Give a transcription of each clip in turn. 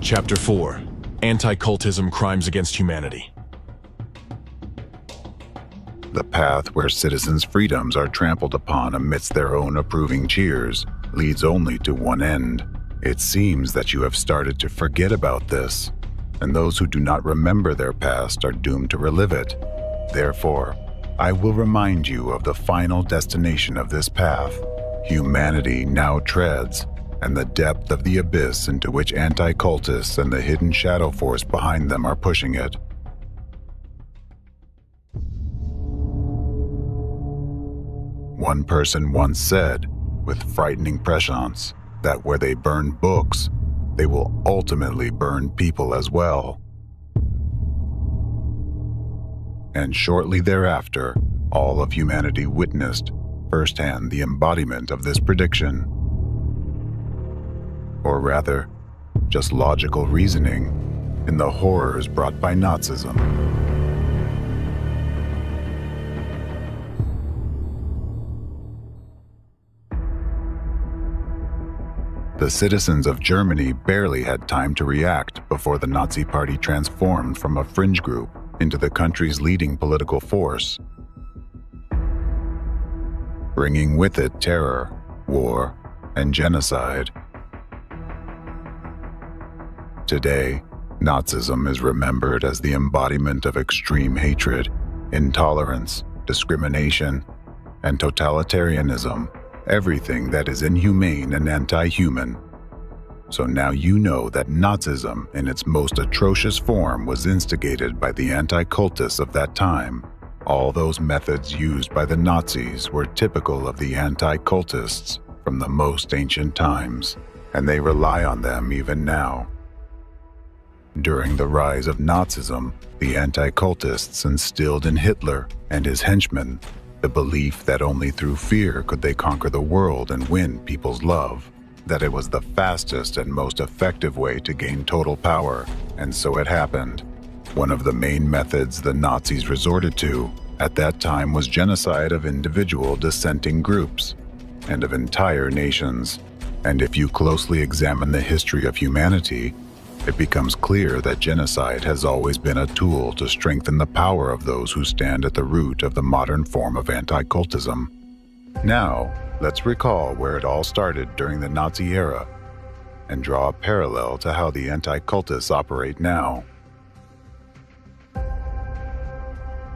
Chapter 4: Anti-Cultism Crimes Against Humanity. The path where citizens' freedoms are trampled upon amidst their own approving cheers leads only to one end. It seems that you have started to forget about this, and those who do not remember their past are doomed to relive it. Therefore, I will remind you of the final destination of this path. Humanity now treads, and the depth of the abyss into which anti-cultists and the hidden shadow force behind them are pushing it. One person once said, with frightening prescience, that where they burn books, they will ultimately burn people as well. And shortly thereafter, all of humanity witnessed firsthand the embodiment of this prediction. Or rather, just logical reasoning in the horrors brought by Nazism. The citizens of Germany barely had time to react before the Nazi Party transformed from a fringe group into the country's leading political force, bringing with it terror, war, and genocide. Today, Nazism is remembered as the embodiment of extreme hatred, intolerance, discrimination, and totalitarianism, everything that is inhumane and anti-human. So now you know that Nazism in its most atrocious form was instigated by the anti-cultists of that time. All those methods used by the Nazis were typical of the anti-cultists from the most ancient times, and they rely on them even now. During the rise of Nazism, the anti-cultists instilled in Hitler and his henchmen the belief that only through fear could they conquer the world and win people's love, that it was the fastest and most effective way to gain total power, and so it happened. One of the main methods the Nazis resorted to at that time was genocide of individual dissenting groups and of entire nations. And if you closely examine the history of humanity, it becomes clear that genocide has always been a tool to strengthen the power of those who stand at the root of the modern form of anti-cultism. Now, let's recall where it all started during the Nazi era and draw a parallel to how the anti-cultists operate now.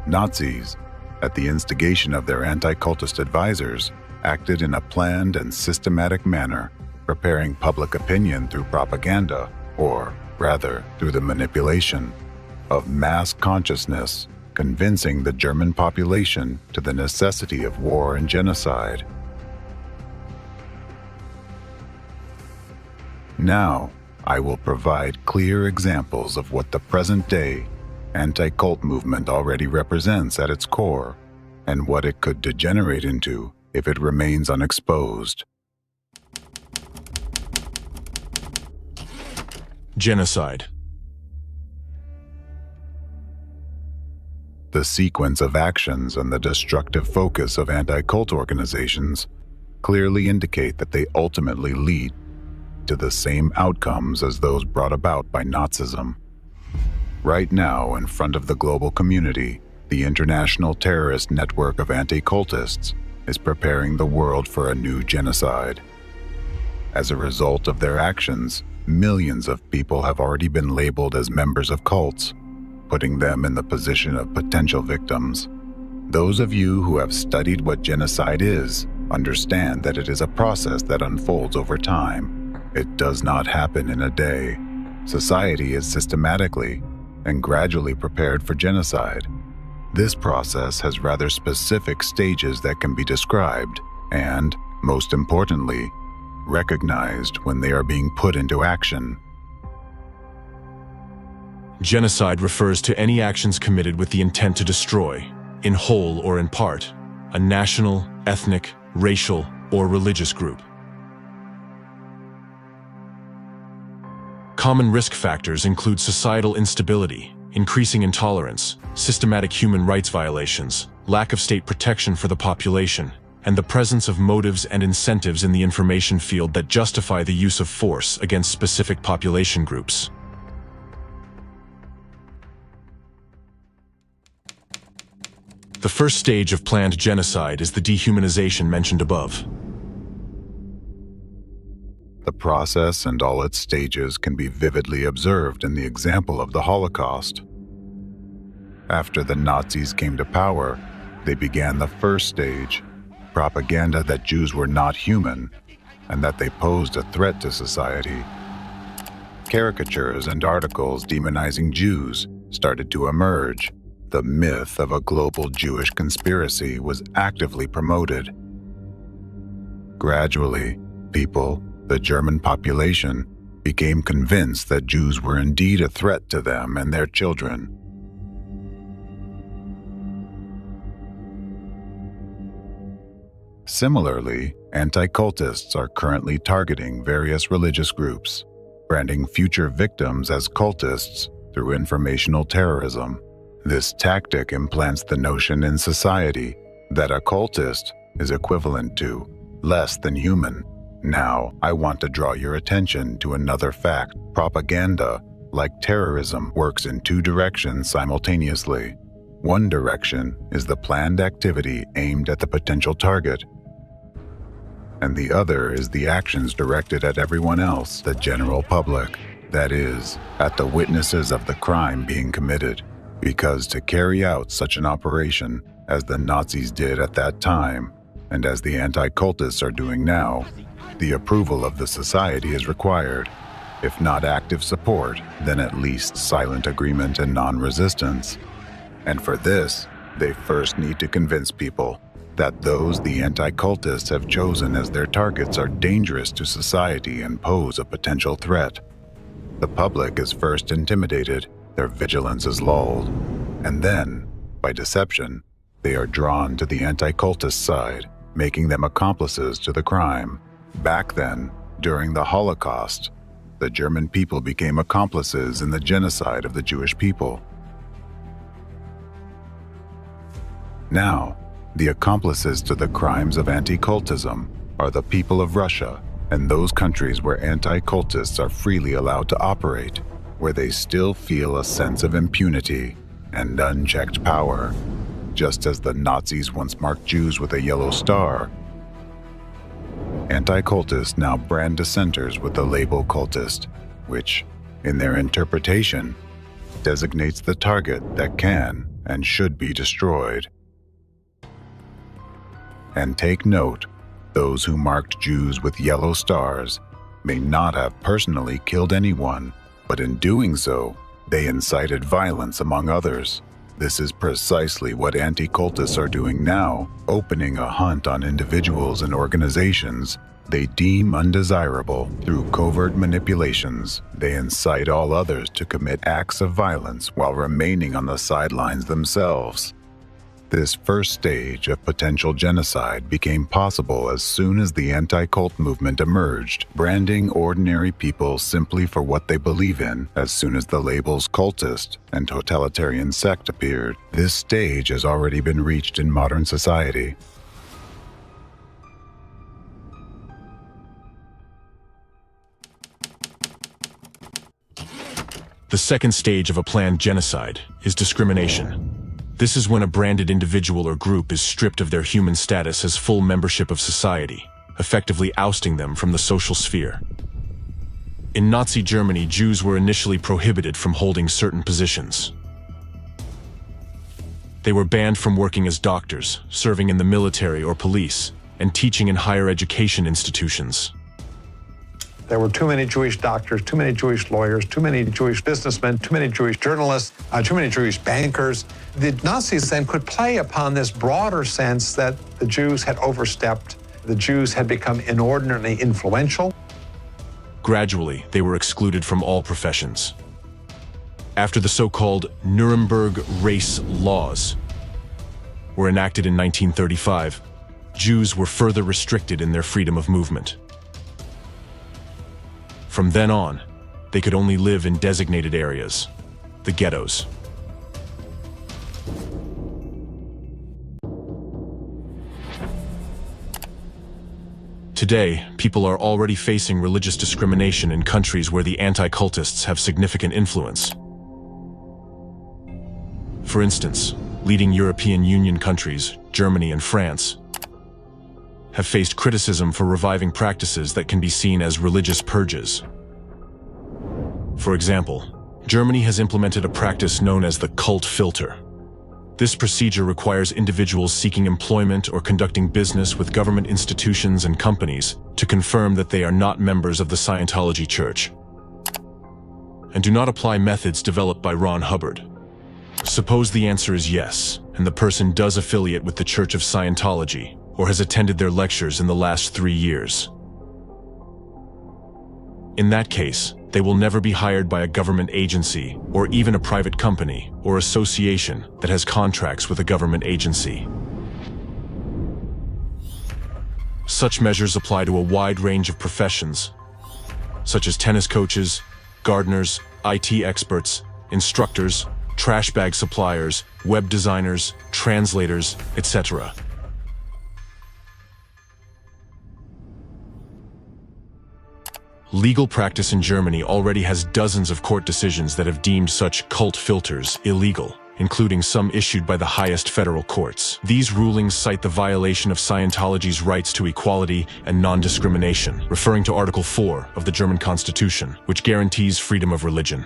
Nazis, at the instigation of their anti-cultist advisors, acted in a planned and systematic manner, preparing public opinion through propaganda, or rather through the manipulation of mass consciousness, convincing the German population to the necessity of war and genocide. Now, I will provide clear examples of what the present-day anti-cult movement already represents at its core, and what it could degenerate into if it remains unexposed. Genocide. The sequence of actions and the destructive focus of anti-cult organizations clearly indicate that they ultimately lead to the same outcomes as those brought about by Nazism. Right now, in front of the global community, the international terrorist network of anti-cultists is preparing the world for a new genocide. As a result of their actions, millions of people have already been labeled as members of cults, putting them in the position of potential victims. Those of you who have studied what genocide is understand that it is a process that unfolds over time. It does not happen in a day. Society is systematically and gradually prepared for genocide. This process has rather specific stages that can be described and, most importantly, recognized when they are being put into action. Genocide refers to any actions committed with the intent to destroy, in whole or in part, a national, ethnic, racial, or religious group. Common risk factors include societal instability, increasing intolerance, systematic human rights violations, lack of state protection for the population, and the presence of motives and incentives in the information field that justify the use of force against specific population groups. The first stage of planned genocide is the dehumanization mentioned above. The process and all its stages can be vividly observed in the example of the Holocaust. After the Nazis came to power, they began the first stage, propaganda that Jews were not human and that they posed a threat to society. Caricatures and articles demonizing Jews started to emerge. The myth of a global Jewish conspiracy was actively promoted. Gradually, people, the German population, became convinced that Jews were indeed a threat to them and their children. Similarly, anti-cultists are currently targeting various religious groups, branding future victims as cultists through informational terrorism. This tactic implants the notion in society that a cultist is equivalent to less than human. Now, I want to draw your attention to another fact. Propaganda, like terrorism, works in two directions simultaneously. One direction is the planned activity aimed at the potential target, and the other is the actions directed at everyone else, the general public, that is, at the witnesses of the crime being committed. Because to carry out such an operation, as the Nazis did at that time, and as the anti-cultists are doing now, the approval of the society is required. If not active support, then at least silent agreement and non-resistance. And for this, they first need to convince people that those the anti-cultists have chosen as their targets are dangerous to society and pose a potential threat. The public is first intimidated, their vigilance is lulled, and then, by deception, they are drawn to the anti-cultist side, making them accomplices to the crime. Back then, during the Holocaust, the German people became accomplices in the genocide of the Jewish people. Now, the accomplices to the crimes of anti-cultism are the people of Russia and those countries where anti-cultists are freely allowed to operate, where they still feel a sense of impunity and unchecked power, just as the Nazis once marked Jews with a yellow star. Anti-cultists now brand dissenters with the label cultist, which, in their interpretation, designates the target that can and should be destroyed. And take note, those who marked Jews with yellow stars may not have personally killed anyone, but in doing so, they incited violence among others. This is precisely what anti-cultists are doing now, opening a hunt on individuals and organizations they deem undesirable. Through covert manipulations, they incite all others to commit acts of violence while remaining on the sidelines themselves. This first stage of potential genocide became possible as soon as the anti-cult movement emerged, branding ordinary people simply for what they believe in. As soon as the labels cultist and totalitarian sect appeared, this stage has already been reached in modern society. The second stage of a planned genocide is discrimination. This is when a branded individual or group is stripped of their human status as full membership of society, effectively ousting them from the social sphere. In Nazi Germany, Jews were initially prohibited from holding certain positions. They were banned from working as doctors, serving in the military or police, and teaching in higher education institutions. There were too many Jewish doctors, too many Jewish lawyers, too many Jewish businessmen, too many Jewish journalists, too many Jewish bankers. The Nazis then could play upon this broader sense that the Jews had overstepped, the Jews had become inordinately influential. Gradually, they were excluded from all professions. After the so-called Nuremberg race laws were enacted in 1935, Jews were further restricted in their freedom of movement. From then on, they could only live in designated areas, the ghettos. Today, people are already facing religious discrimination in countries where the anti-cultists have significant influence. For instance, leading European Union countries, Germany and France, have faced criticism for reviving practices that can be seen as religious purges. For example, Germany has implemented a practice known as the cult filter. This procedure requires individuals seeking employment or conducting business with government institutions and companies to confirm that they are not members of the Scientology Church, and do not apply methods developed by Ron Hubbard. Suppose the answer is yes, and the person does affiliate with the Church of Scientology, or has attended their lectures in the last 3 years. In that case, they will never be hired by a government agency, or even a private company or association that has contracts with a government agency. Such measures apply to a wide range of professions, such as tennis coaches, gardeners, IT experts, instructors, trash bag suppliers, web designers, translators, etc. Legal practice in Germany already has dozens of court decisions that have deemed such cult filters illegal, including some issued by the highest federal courts. These rulings cite the violation of Scientology's rights to equality and non-discrimination, referring to Article 4 of the German Constitution, which guarantees freedom of religion.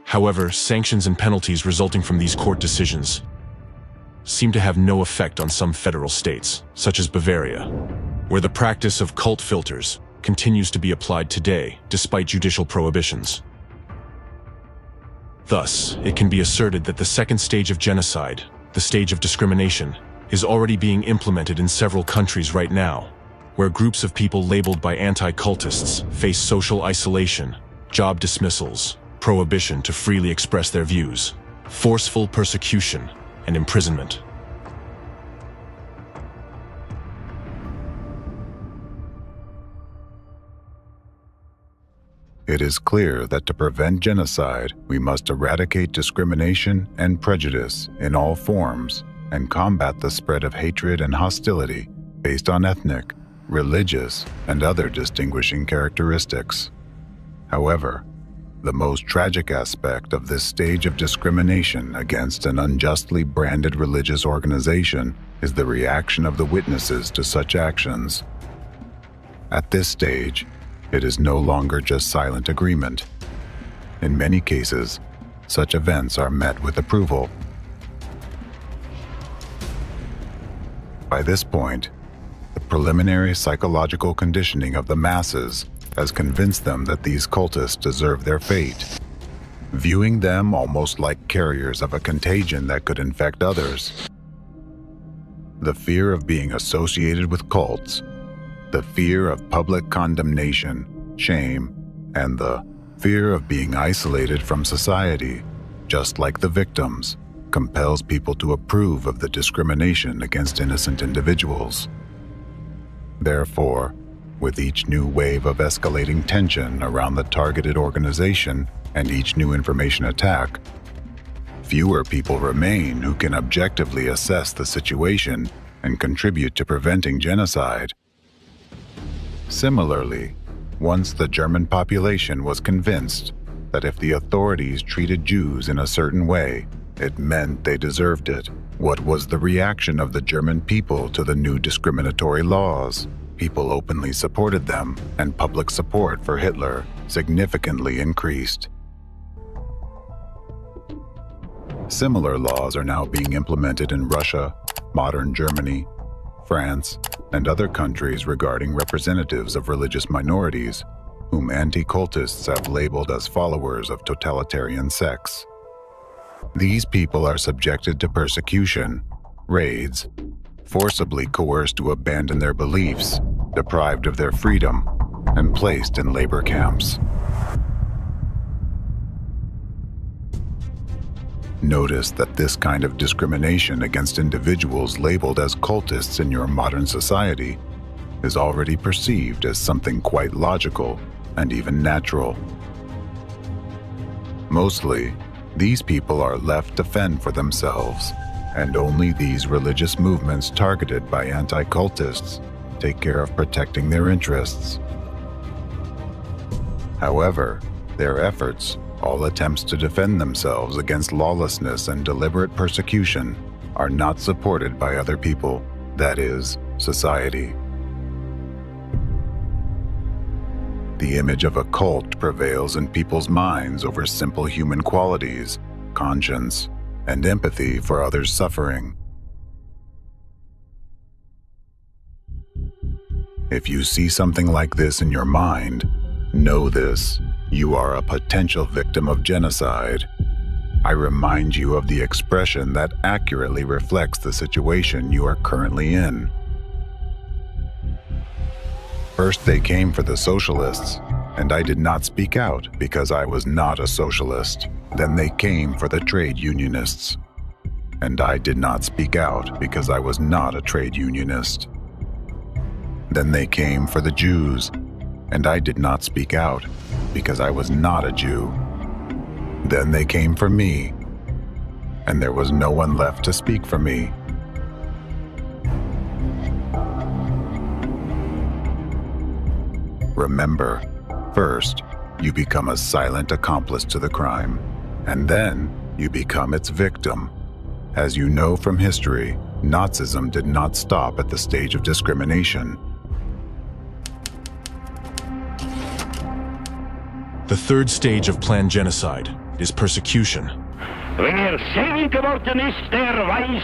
However, sanctions and penalties resulting from these court decisions seem to have no effect on some federal states, such as Bavaria, where the practice of cult filters continues to be applied today, despite judicial prohibitions. Thus, it can be asserted that the second stage of genocide, the stage of discrimination, is already being implemented in several countries right now, where groups of people labeled by anti-cultists face social isolation, job dismissals, prohibition to freely express their views, forceful persecution, and imprisonment. It is clear that to prevent genocide, we must eradicate discrimination and prejudice in all forms and combat the spread of hatred and hostility based on ethnic, religious, and other distinguishing characteristics. However, the most tragic aspect of this stage of discrimination against an unjustly branded religious organization is the reaction of the witnesses to such actions. At this stage, it is no longer just silent agreement. In many cases, such events are met with approval. By this point, the preliminary psychological conditioning of the masses has convinced them that these cultists deserve their fate, viewing them almost like carriers of a contagion that could infect others. The fear of being associated with cults, the fear of public condemnation, shame, and the fear of being isolated from society, just like the victims, compels people to approve of the discrimination against innocent individuals. Therefore, with each new wave of escalating tension around the targeted organization and each new information attack, fewer people remain who can objectively assess the situation and contribute to preventing genocide. Similarly, once the German population was convinced that if the authorities treated Jews in a certain way, it meant they deserved it, what was the reaction of the German people to the new discriminatory laws? People openly supported them, and public support for Hitler significantly increased. Similar laws are now being implemented in Russia, modern Germany, France, and other countries regarding representatives of religious minorities, whom anti-cultists have labeled as followers of totalitarian sects. These people are subjected to persecution, raids, forcibly coerced to abandon their beliefs, deprived of their freedom, and placed in labor camps. Notice that this kind of discrimination against individuals labeled as cultists in your modern society is already perceived as something quite logical and even natural. Mostly, these people are left to fend for themselves, and only these religious movements targeted by anti-cultists take care of protecting their interests. However, their efforts All attempts to defend themselves against lawlessness and deliberate persecution are not supported by other people, that is, society. The image of a cult prevails in people's minds over simple human qualities, conscience, and empathy for others' suffering. If you see something like this in your mind, know this: you are a potential victim of genocide. I remind you of the expression that accurately reflects the situation you are currently in. First they came for the socialists, and I did not speak out because I was not a socialist. Then they came for the trade unionists, and I did not speak out because I was not a trade unionist. Then they came for the Jews, and I did not speak out because I was not a Jew. Then they came for me, and there was no one left to speak for me. Remember, first, you become a silent accomplice to the crime, and then you become its victim. As you know from history, Nazism did not stop at the stage of discrimination. The third stage of planned genocide is persecution. Wer selig geworden ist, der weiß,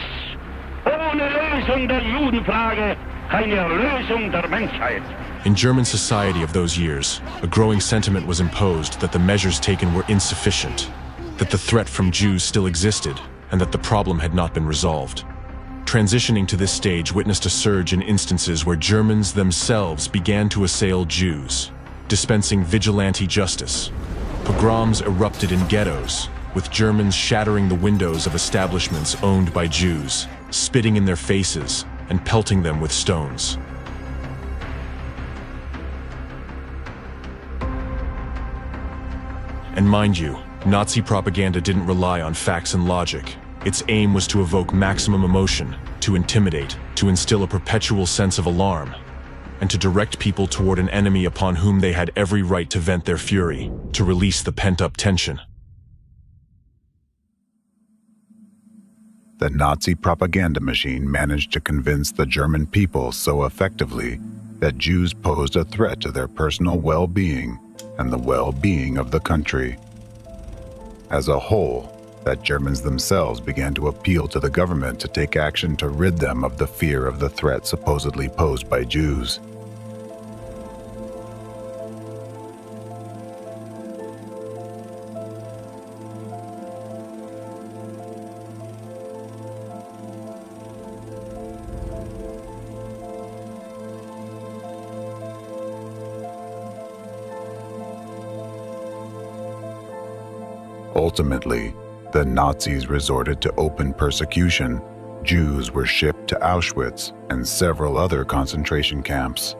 ohne Lösung der Judenfrage keine Erlösung der Menschheit. In German society of those years, a growing sentiment was imposed that the measures taken were insufficient, that the threat from Jews still existed, and that the problem had not been resolved. Transitioning to this stage witnessed a surge in instances where Germans themselves began to assail Jews, dispensing vigilante justice. Pogroms erupted in ghettos, with Germans shattering the windows of establishments owned by Jews, spitting in their faces, and pelting them with stones. And mind you, Nazi propaganda didn't rely on facts and logic. Its aim was to evoke maximum emotion, to intimidate, to instill a perpetual sense of alarm, and to direct people toward an enemy upon whom they had every right to vent their fury, to release the pent-up tension. The Nazi propaganda machine managed to convince the German people so effectively that Jews posed a threat to their personal well-being and the well-being of the country. As a whole, that Germans themselves began to appeal to the government to take action to rid them of the fear of the threat supposedly posed by Jews. Ultimately, the Nazis resorted to open persecution. Jews were shipped to Auschwitz and several other concentration camps.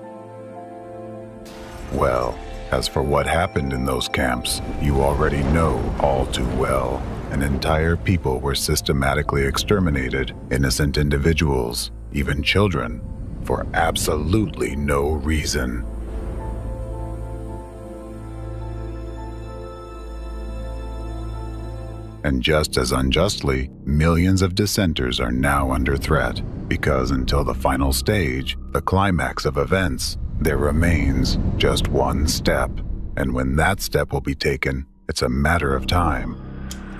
Well, as for what happened in those camps, you already know all too well. An entire people were systematically exterminated, innocent individuals, even children, for absolutely no reason. And just as unjustly, millions of dissenters are now under threat, because until the final stage, the climax of events, there remains just one step. And when that step will be taken, it's a matter of time.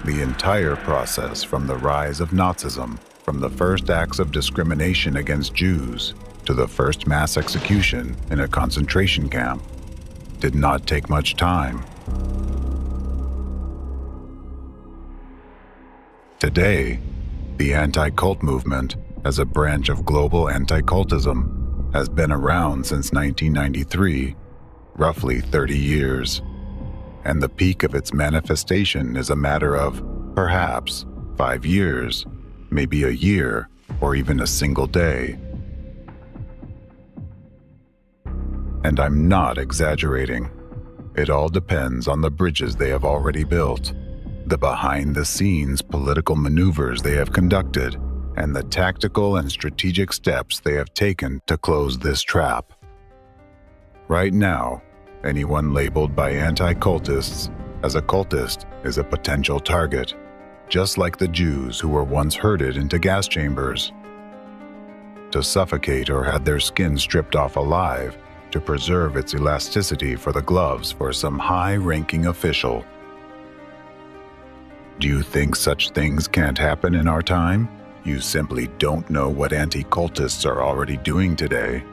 The entire process from the rise of Nazism, from the first acts of discrimination against Jews, to the first mass execution in a concentration camp, did not take much time. Today, the anti-cult movement, as a branch of global anti-cultism, has been around since 1993, roughly 30 years. And the peak of its manifestation is a matter of, perhaps, 5 years, maybe a year, or even a single day. And I'm not exaggerating. It all depends on the bridges they have already built, the behind-the-scenes political maneuvers they have conducted, and the tactical and strategic steps they have taken to close this trap. Right now, anyone labeled by anti-cultists as a cultist is a potential target, just like the Jews who were once herded into gas chambers to suffocate or had their skin stripped off alive to preserve its elasticity for the gloves for some high-ranking official. Do you think such things can't happen in our time? You simply don't know what anti-cultists are already doing today.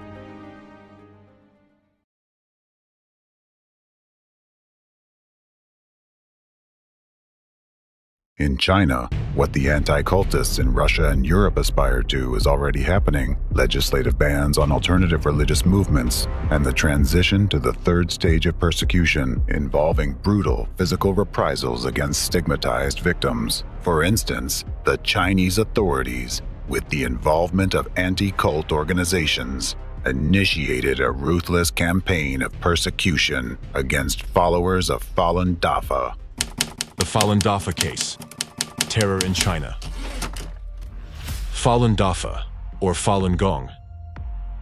In China, what the anti-cultists in Russia and Europe aspire to is already happening: legislative bans on alternative religious movements, and the transition to the third stage of persecution involving brutal physical reprisals against stigmatized victims. For instance, the Chinese authorities, with the involvement of anti-cult organizations, initiated a ruthless campaign of persecution against followers of Falun Dafa. The Falun Dafa case. Terror in China. Falun Dafa, or Falun Gong,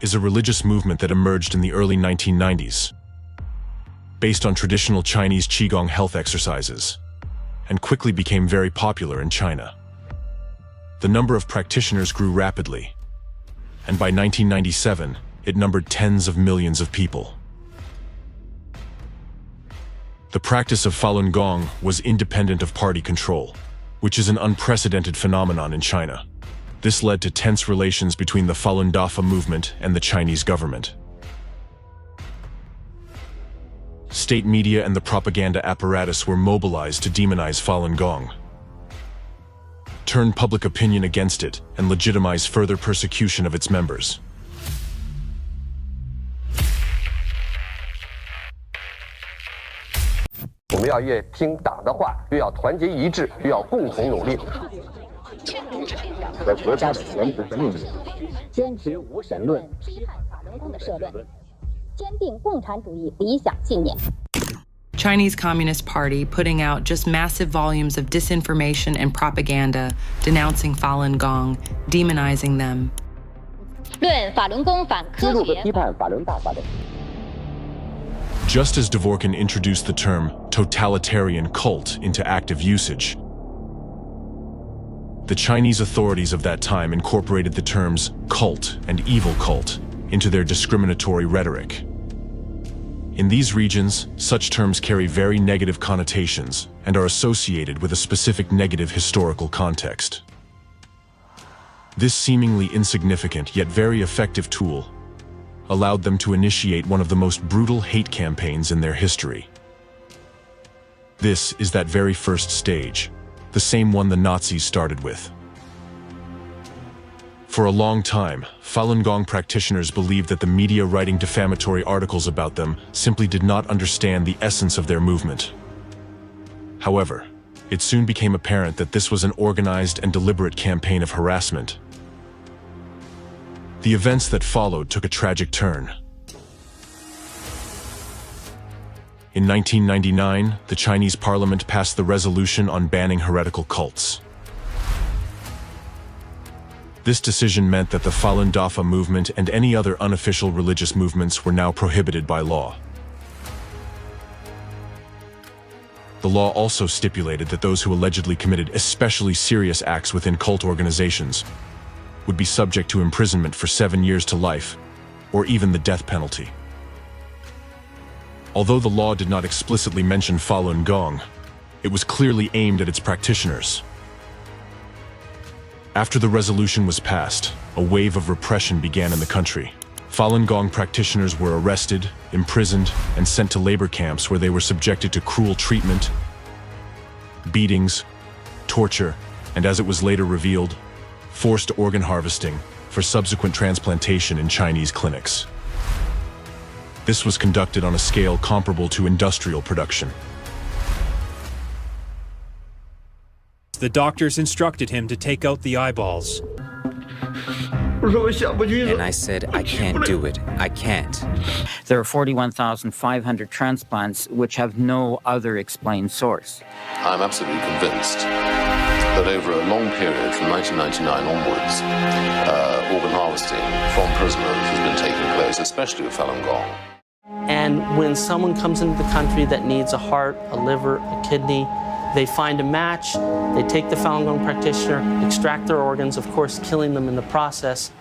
is a religious movement that emerged in the early 1990s, based on traditional Chinese Qigong health exercises, and quickly became very popular in China. The number of practitioners grew rapidly, and by 1997, it numbered tens of millions of people. The practice of Falun Gong was independent of party control, which is an unprecedented phenomenon in China. This led to tense relations between the Falun Dafa movement and the Chinese government. State media and the propaganda apparatus were mobilized to demonize Falun Gong, turn public opinion against it, and legitimize further persecution of its members. Chinese Communist Party putting out just massive volumes of disinformation and propaganda denouncing Falun Gong, demonizing them. Just as Dvorkin introduced the term totalitarian cult into active usage, the Chinese authorities of that time incorporated the terms cult and evil cult into their discriminatory rhetoric. In these regions, such terms carry very negative connotations and are associated with a specific negative historical context. This seemingly insignificant yet very effective tool allowed them to initiate one of the most brutal hate campaigns in their history. This is that very first stage, the same one the Nazis started with. For a long time, Falun Gong practitioners believed that the media writing defamatory articles about them simply did not understand the essence of their movement. However, it soon became apparent that this was an organized and deliberate campaign of harassment. The events that followed took a tragic turn. In 1999, the Chinese parliament passed the resolution on banning heretical cults. This decision meant that the Falun Dafa movement and any other unofficial religious movements were now prohibited by law. The law also stipulated that those who allegedly committed especially serious acts within cult organizations would be subject to imprisonment for 7 years to life, or even the death penalty. Although the law did not explicitly mention Falun Gong, it was clearly aimed at its practitioners. After the resolution was passed, a wave of repression began in the country. Falun Gong practitioners were arrested, imprisoned, and sent to labor camps where they were subjected to cruel treatment, beatings, torture, and as it was later revealed, forced organ harvesting for subsequent transplantation in Chinese clinics. This was conducted on a scale comparable to industrial production. The doctors instructed him to take out the eyeballs. And I said, I can't do it. I can't. There are 41,500 transplants which have no other explained source. I'm absolutely convinced that over a long period from 1999 onwards, organ harvesting from prisoners has been taking place, especially with Falun Gong. And when someone comes into the country that needs a heart, a liver, a kidney, they find a match, they take the Falun Gong practitioner, extract their organs, of course killing them in the process.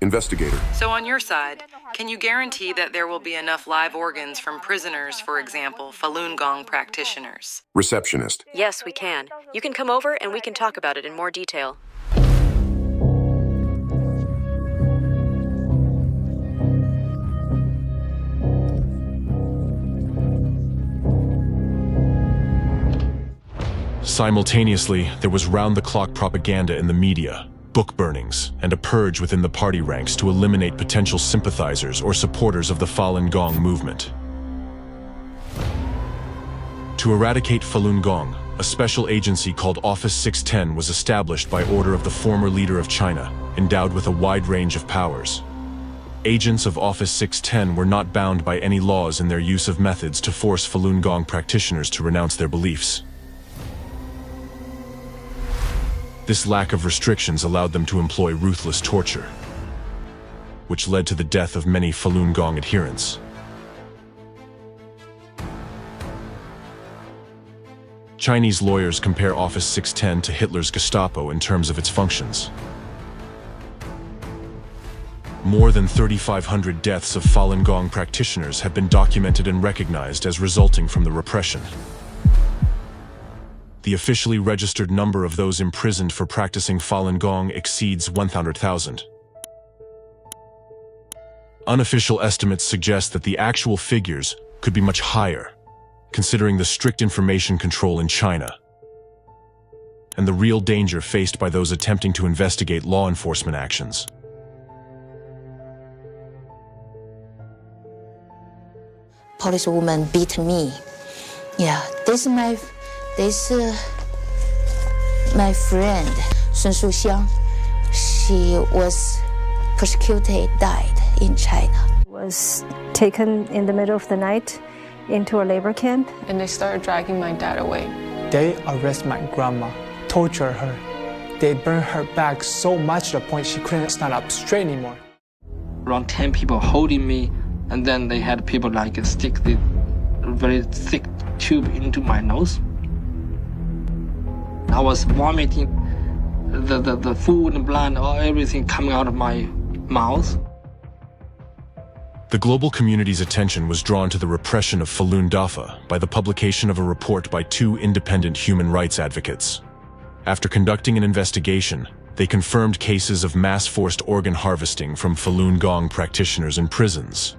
Investigator. So on your side, can you guarantee that there will be enough live organs from prisoners, for example, Falun Gong practitioners? Receptionist. Yes, we can. You can come over and we can talk about it in more detail. Simultaneously, there was round-the-clock propaganda in the media, book burnings, and a purge within the party ranks to eliminate potential sympathizers or supporters of the Falun Gong movement. To eradicate Falun Gong, a special agency called Office 610 was established by order of the former leader of China, endowed with a wide range of powers. Agents of Office 610 were not bound by any laws in their use of methods to force Falun Gong practitioners to renounce their beliefs. This lack of restrictions allowed them to employ ruthless torture, which led to the death of many Falun Gong adherents. Chinese lawyers compare Office 610 to Hitler's Gestapo in terms of its functions. More than 3,500 deaths of Falun Gong practitioners have been documented and recognized as resulting from the repression. The officially registered number of those imprisoned for practicing Falun Gong exceeds 100,000. Unofficial estimates suggest that the actual figures could be much higher, considering the strict information control in China and the real danger faced by those attempting to investigate law enforcement actions. Policewoman beat me. Yeah, this my friend, Sun Shuxiang. She was persecuted, died in China. Was taken in the middle of the night into a labor camp. And they started dragging my dad away. They arrest my grandma, torture her. They burn her back so much to the point she couldn't stand up straight anymore. Around 10 people holding me, and then they had people like stick the very thick tube into my nose. I was vomiting, the food and blood, everything coming out of my mouth. The global community's attention was drawn to the repression of Falun Dafa by the publication of a report by two independent human rights advocates. After conducting an investigation, they confirmed cases of mass forced organ harvesting from Falun Gong practitioners in prisons,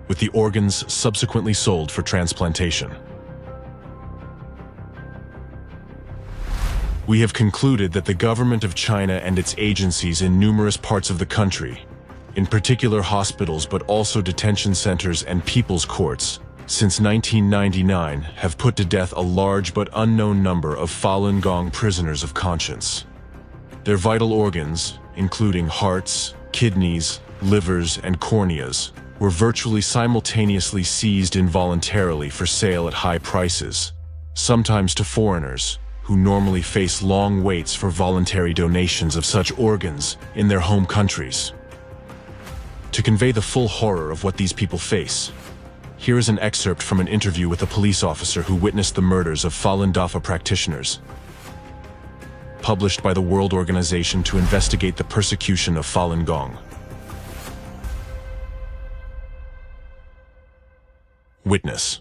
with the organs subsequently sold for transplantation. We have concluded that the government of China and its agencies in numerous parts of the country, in particular hospitals but also detention centers and people's courts, since 1999 have put to death a large but unknown number of Falun Gong prisoners of conscience. Their vital organs, including hearts, kidneys, livers, and corneas, were virtually simultaneously seized involuntarily for sale at high prices, sometimes to foreigners, who normally face long waits for voluntary donations of such organs in their home countries. To convey the full horror of what these people face, here is an excerpt from an interview with a police officer who witnessed the murders of Falun Dafa practitioners, published by the World Organization to investigate the persecution of Falun Gong. Witness.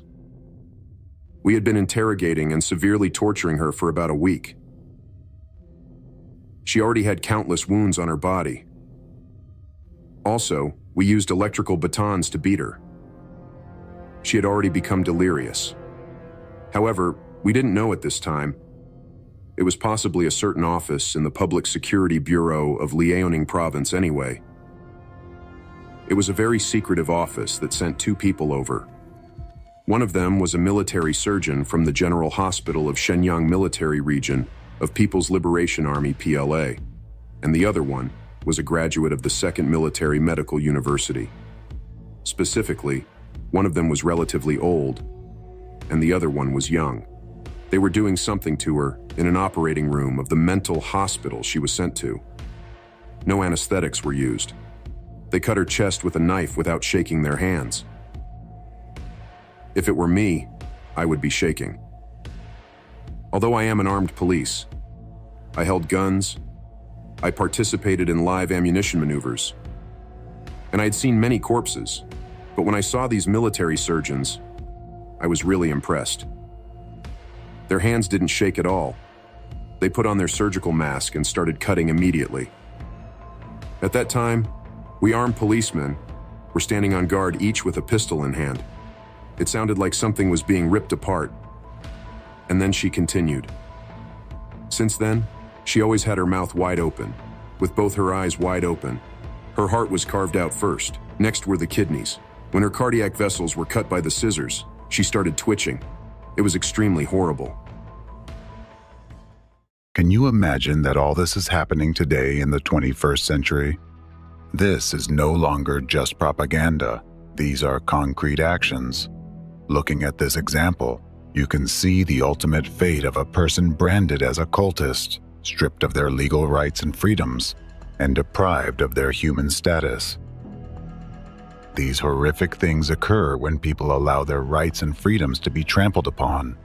We had been interrogating and severely torturing her for about a week. She already had countless wounds on her body. Also, we used electrical batons to beat her. She had already become delirious. However, we didn't know at this time. It was possibly a certain office in the Public Security Bureau of Liaoning Province anyway. It was a very secretive office that sent two people over. One of them was a military surgeon from the General Hospital of Shenyang Military Region of People's Liberation Army PLA, and the other one was a graduate of the 2nd Military Medical University. Specifically, one of them was relatively old, and the other one was young. They were doing something to her in an operating room of the mental hospital she was sent to. No anesthetics were used. They cut her chest with a knife without shaking their hands. If it were me, I would be shaking. Although I am an armed police, I held guns, I participated in live ammunition maneuvers, and I had seen many corpses, but when I saw these military surgeons, I was really impressed. Their hands didn't shake at all. They put on their surgical mask and started cutting immediately. At that time, we armed policemen were standing on guard, each with a pistol in hand. It sounded like something was being ripped apart. And then she continued. Since then, she always had her mouth wide open, with both her eyes wide open. Her heart was carved out first. Next were the kidneys. When her cardiac vessels were cut by the scissors, she started twitching. It was extremely horrible. Can you imagine that all this is happening today in the 21st century? This is no longer just propaganda. These are concrete actions. Looking at this example, you can see the ultimate fate of a person branded as a cultist, stripped of their legal rights and freedoms, and deprived of their human status. These horrific things occur when people allow their rights and freedoms to be trampled upon,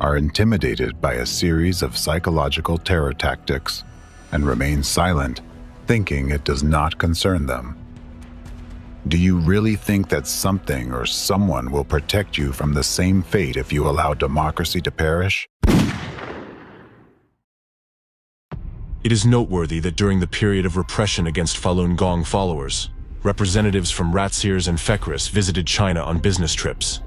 are intimidated by a series of psychological terror tactics, and remain silent, thinking it does not concern them. Do you really think that something or someone will protect you from the same fate if you allow democracy to perish? It is noteworthy that during the period of repression against Falun Gong followers, representatives from Ratziers and Fekris visited China on business trips.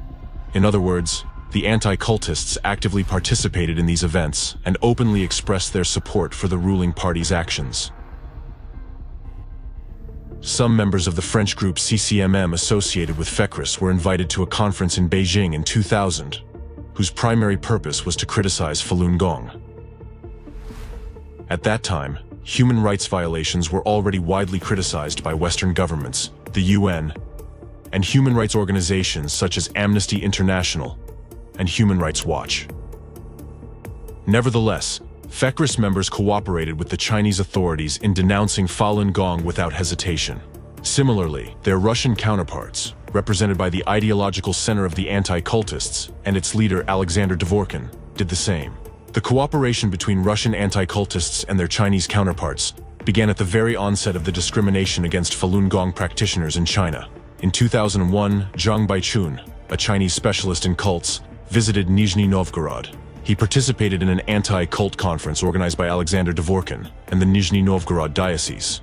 In other words, the anti-cultists actively participated in these events and openly expressed their support for the ruling party's actions. Some members of the French group CCMM associated with Fekris were invited to a conference in Beijing in 2000, whose primary purpose was to criticize Falun Gong. At that time, human rights violations were already widely criticized by Western governments, the UN, and human rights organizations such as Amnesty International and Human Rights Watch. Nevertheless, Fekris members cooperated with the Chinese authorities in denouncing Falun Gong without hesitation. Similarly, their Russian counterparts, represented by the ideological center of the anti-cultists and its leader Alexander Dvorkin, did the same. The cooperation between Russian anti-cultists and their Chinese counterparts began at the very onset of the discrimination against Falun Gong practitioners in China. In 2001, Zhang Baichun, a Chinese specialist in cults, visited Nizhny Novgorod. He participated in an anti-cult conference organized by Alexander Dvorkin and the Nizhny Novgorod diocese.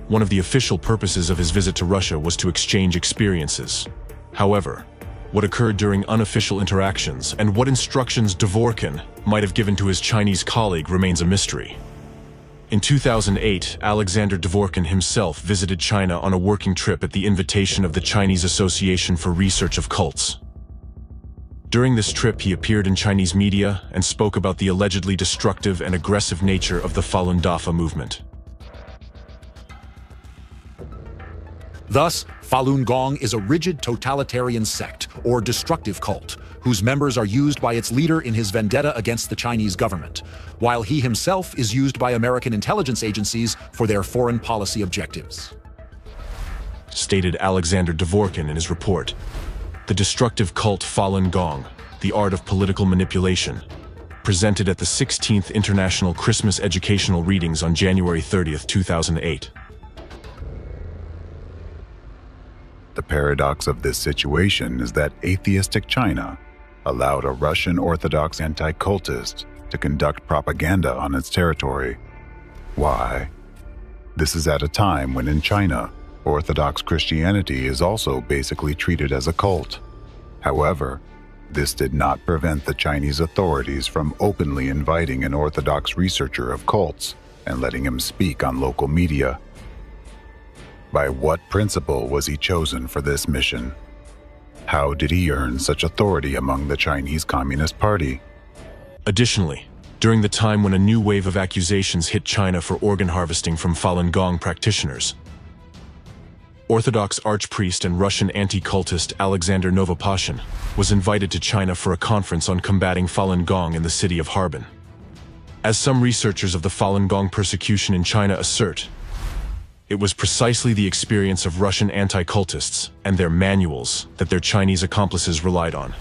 One of the official purposes of his visit to Russia was to exchange experiences. However, what occurred during unofficial interactions and what instructions Dvorkin might have given to his Chinese colleague remains a mystery. In 2008, Alexander Dvorkin himself visited China on a working trip at the invitation of the Chinese Association for Research of Cults. During this trip, he appeared in Chinese media and spoke about the allegedly destructive and aggressive nature of the Falun Dafa movement. Thus, Falun Gong is a rigid totalitarian sect, or destructive cult, whose members are used by its leader in his vendetta against the Chinese government, while he himself is used by American intelligence agencies for their foreign policy objectives. Stated Alexander Dvorkin in his report. The destructive cult Falun Gong, the art of political manipulation, presented at the 16th International Christmas Educational Readings on January 30, 2008. The paradox of this situation is that atheistic China allowed a Russian Orthodox anti-cultist to conduct propaganda on its territory. Why? This is at a time when in China, Orthodox Christianity is also basically treated as a cult. However, this did not prevent the Chinese authorities from openly inviting an Orthodox researcher of cults and letting him speak on local media. By what principle was he chosen for this mission? How did he earn such authority among the Chinese Communist Party? Additionally, during the time when a new wave of accusations hit China for organ harvesting from Falun Gong practitioners, Orthodox archpriest and Russian anti-cultist Alexander Novopashin was invited to China for a conference on combating Falun Gong in the city of Harbin. As some researchers of the Falun Gong persecution in China assert, It was precisely the experience of Russian anti-cultists and their manuals that their Chinese accomplices relied on.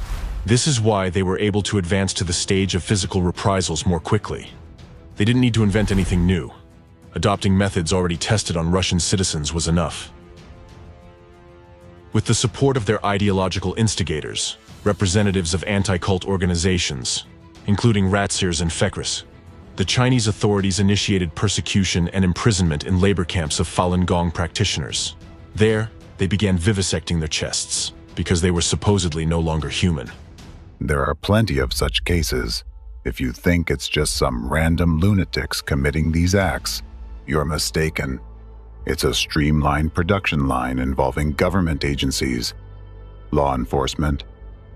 This is why they were able to advance to the stage of physical reprisals more quickly. They didn't need to invent anything new. Adopting methods already tested on Russian citizens was enough. With the support of their ideological instigators, representatives of anti-cult organizations, including Ratsirs and Fekris, the Chinese authorities initiated persecution and imprisonment in labor camps of Falun Gong practitioners. There, they began vivisecting their chests, because they were supposedly no longer human. There are plenty of such cases. If you think it's just some random lunatics committing these acts, you're mistaken. It's a streamlined production line involving government agencies, law enforcement,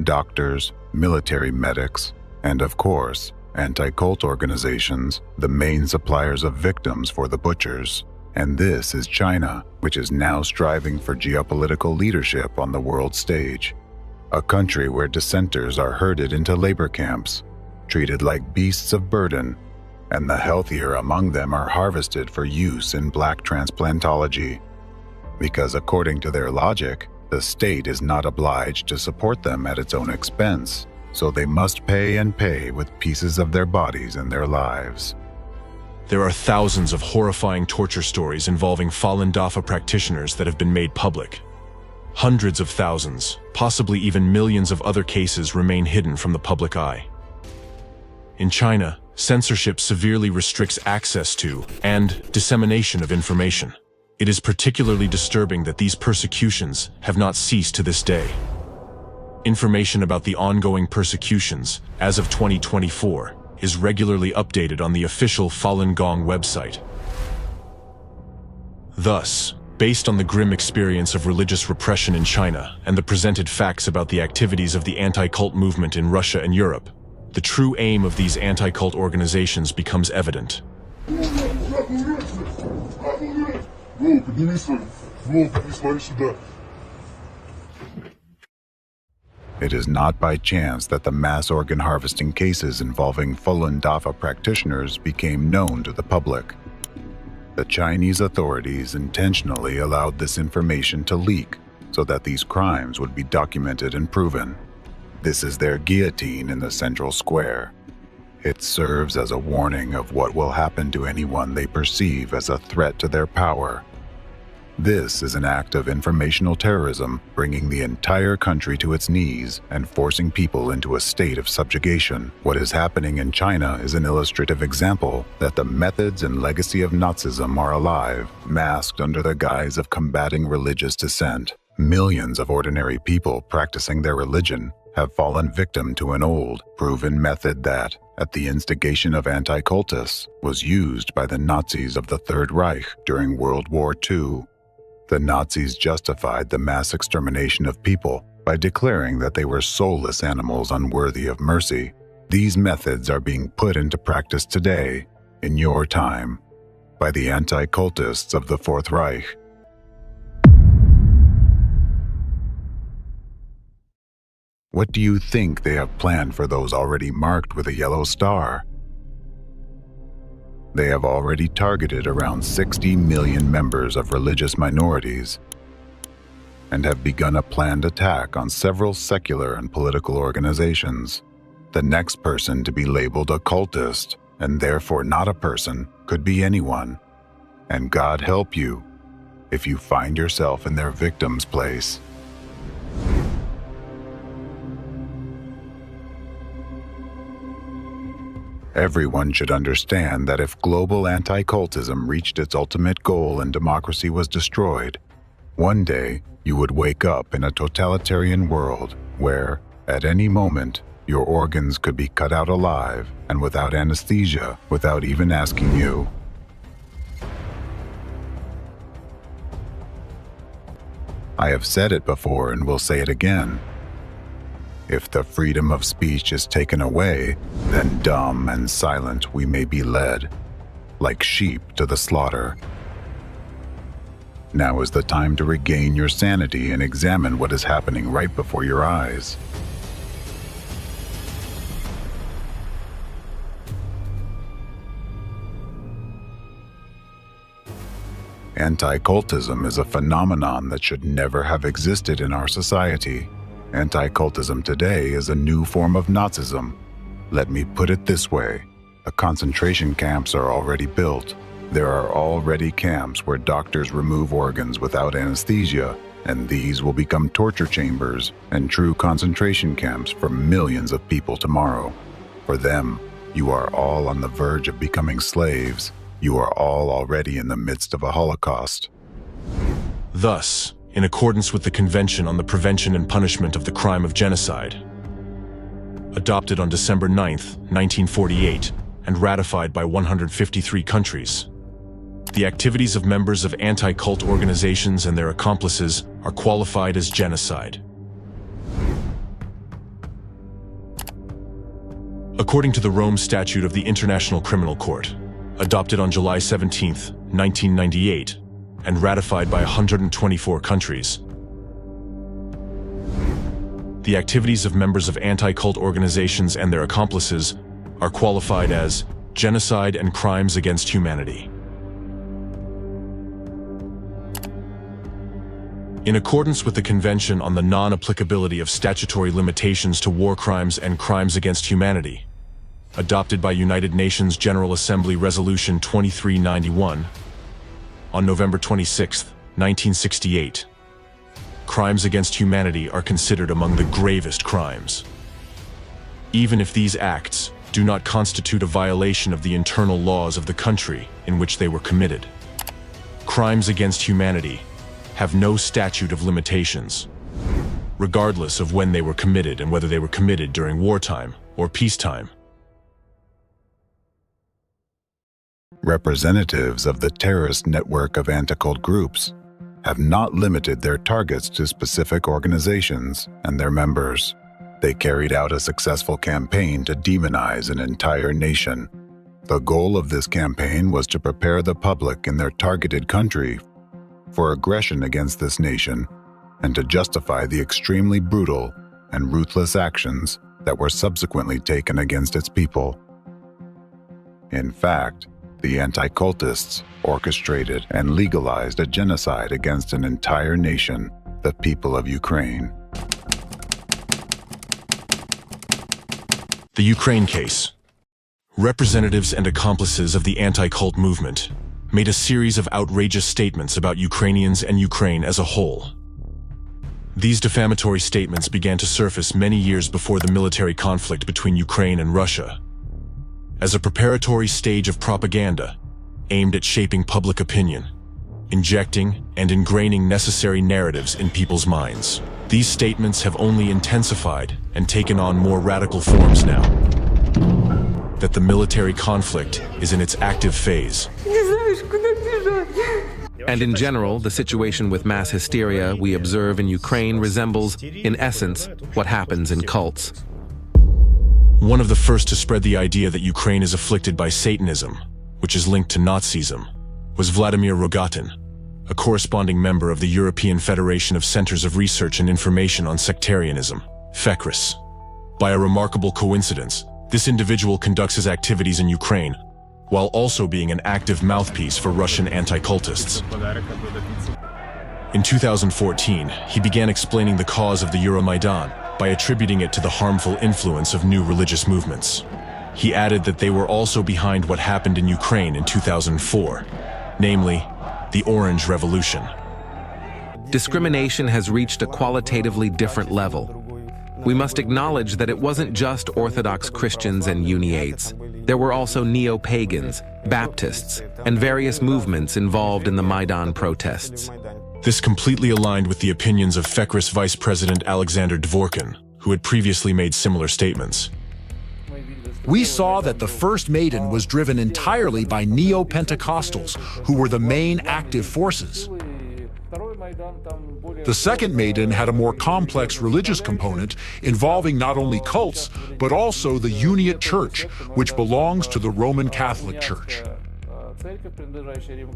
doctors, military medics, and of course, anti-cult organizations, the main suppliers of victims for the butchers. And this is China, which is now striving for geopolitical leadership on the world stage. A country where dissenters are herded into labor camps, treated like beasts of burden, and the healthier among them are harvested for use in black transplantology. Because according to their logic, the state is not obliged to support them at its own expense, so they must pay and pay with pieces of their bodies and their lives. There are thousands of horrifying torture stories involving Falun Dafa practitioners that have been made public. Hundreds of thousands, possibly even millions of other cases remain hidden from the public eye. In China, censorship severely restricts access to and dissemination of information. It is particularly disturbing that these persecutions have not ceased to this day. Information about the ongoing persecutions, as of 2024, is regularly updated on the official Falun Gong website. Thus, based on the grim experience of religious repression in China and the presented facts about the activities of the anti-cult movement in Russia and Europe, the true aim of these anti-cult organizations becomes evident. It is not by chance that the mass organ harvesting cases involving Falun Dafa practitioners became known to the public. The Chinese authorities intentionally allowed this information to leak so that these crimes would be documented and proven. This is their guillotine in the central square. It serves as a warning of what will happen to anyone they perceive as a threat to their power. This is an act of informational terrorism, bringing the entire country to its knees and forcing people into a state of subjugation. What is happening in China is an illustrative example that the methods and legacy of Nazism are alive, masked under the guise of combating religious dissent. Millions of ordinary people practicing their religion have fallen victim to an old, proven method that, at the instigation of anti-cultists, was used by the Nazis of the Third Reich during World War II. The Nazis justified the mass extermination of people by declaring that they were soulless animals unworthy of mercy. These methods are being put into practice today, in your time, by the anti-cultists of the Fourth Reich. What do you think they have planned for those already marked with a yellow star? They have already targeted around 60 million members of religious minorities and have begun a planned attack on several secular and political organizations. The next person to be labeled a cultist, and therefore not a person, could be anyone. And God help you if you find yourself in their victim's place. Everyone should understand that if global anti-cultism reached its ultimate goal and democracy was destroyed, one day you would wake up in a totalitarian world where, at any moment, your organs could be cut out alive and without anesthesia, without even asking you. I have said it before and will say it again. If the freedom of speech is taken away, then dumb and silent we may be led, like sheep to the slaughter. Now is the time to regain your sanity and examine what is happening right before your eyes. Anti-cultism is a phenomenon that should never have existed in our society. Anti-cultism today is a new form of Nazism. Let me put it this way. The concentration camps are already built. There are already camps where doctors remove organs without anesthesia, and these will become torture chambers and true concentration camps for millions of people tomorrow. For them, you are all on the verge of becoming slaves. You are all already in the midst of a Holocaust. Thus, in accordance with the Convention on the Prevention and Punishment of the Crime of Genocide, adopted on December 9, 1948, and ratified by 153 countries, the activities of members of anti-cult organizations and their accomplices are qualified as genocide. According to the Rome Statute of the International Criminal Court, adopted on July 17, 1998, and ratified by 124 countries, the activities of members of anti-cult organizations and their accomplices are qualified as genocide and crimes against humanity. In accordance with the Convention on the Non-Applicability of Statutory Limitations to War Crimes and Crimes Against Humanity, adopted by United Nations General Assembly Resolution 2391, on November 26, 1968, crimes against humanity are considered among the gravest crimes. Even if these acts do not constitute a violation of the internal laws of the country in which they were committed. Crimes against humanity have no statute of limitations, regardless of when they were committed and whether they were committed during wartime or peacetime. Representatives of the terrorist network of anti-cult groups have not limited their targets to specific organizations and their members. They carried out a successful campaign to demonize an entire nation. The goal of this campaign was to prepare the public in their targeted country for aggression against this nation and to justify the extremely brutal and ruthless actions that were subsequently taken against its people. In fact, the anti-cultists orchestrated and legalized a genocide against an entire nation, the people of Ukraine. The Ukraine case. Representatives and accomplices of the anti-cult movement made a series of outrageous statements about Ukrainians and Ukraine as a whole. These defamatory statements began to surface many years before the military conflict between Ukraine and Russia, as a preparatory stage of propaganda aimed at shaping public opinion, injecting and ingraining necessary narratives in people's minds. These statements have only intensified and taken on more radical forms now that the military conflict is in its active phase. And in general, the situation with mass hysteria we observe in Ukraine resembles, in essence, what happens in cults. One of the first to spread the idea that Ukraine is afflicted by Satanism, which is linked to Nazism, was Vladimir Rogatin, a corresponding member of the European Federation of Centers of Research and Information on Sectarianism, FECRIS. By a remarkable coincidence, this individual conducts his activities in Ukraine, while also being an active mouthpiece for Russian anti-cultists. In 2014, he began explaining the cause of the Euromaidan by attributing it to the harmful influence of new religious movements. He added that they were also behind what happened in Ukraine in 2004, namely, the Orange Revolution. Discrimination has reached a qualitatively different level. We must acknowledge that it wasn't just Orthodox Christians and Uniates. There were also neo-pagans, Baptists, and various movements involved in the Maidan protests. This completely aligned with the opinions of FECRIS Vice President Alexander Dvorkin, who had previously made similar statements. We saw that the first Maidan was driven entirely by neo-Pentecostals, who were the main active forces. The second Maidan had a more complex religious component involving not only cults, but also the Uniate Church, which belongs to the Roman Catholic Church.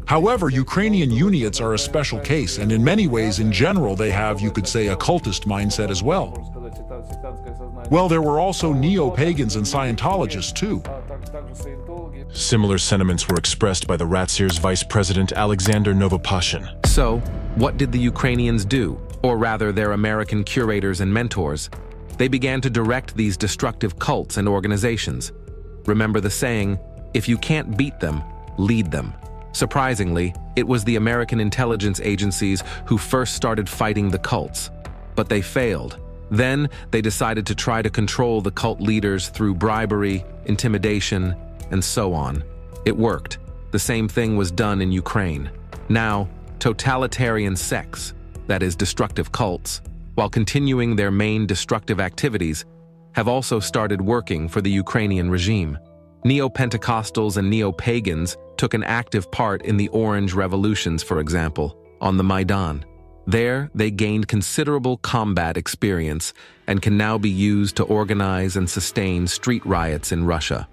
However, Ukrainian Uniates are a special case, and in many ways, in general, they have, you could say, a cultist mindset as well. Well, there were also neo-pagans and Scientologists, too. Similar sentiments were expressed by the Ratsir's Vice President Alexander Novopashin. So, what did the Ukrainians do? Or rather, their American curators and mentors? They began to direct these destructive cults and organizations. Remember the saying, if you can't beat them, lead them. Surprisingly, it was the American intelligence agencies who first started fighting the cults. But they failed. Then, they decided to try to control the cult leaders through bribery, intimidation, and so on. It worked. The same thing was done in Ukraine. Now, totalitarian sects, that is, destructive cults, while continuing their main destructive activities, have also started working for the Ukrainian regime. Neo-Pentecostals and neo-pagans took an active part in the Orange Revolutions, for example, on the Maidan. There, they gained considerable combat experience and can now be used to organize and sustain street riots in Russia.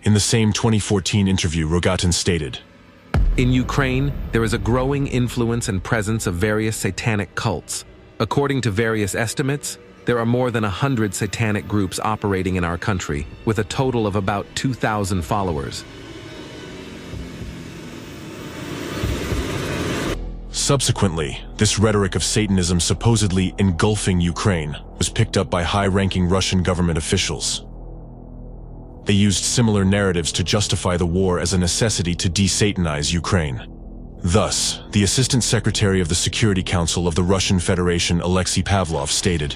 In the same 2014 interview, Rogatin stated, in Ukraine, there is a growing influence and presence of various satanic cults. According to various estimates, there are more than 100 satanic groups operating in our country, with a total of about 2,000 followers. Subsequently, this rhetoric of Satanism supposedly engulfing Ukraine was picked up by high-ranking Russian government officials. They used similar narratives to justify the war as a necessity to de-Satanize Ukraine. Thus, the Assistant Secretary of the Security Council of the Russian Federation, Alexei Pavlov, stated,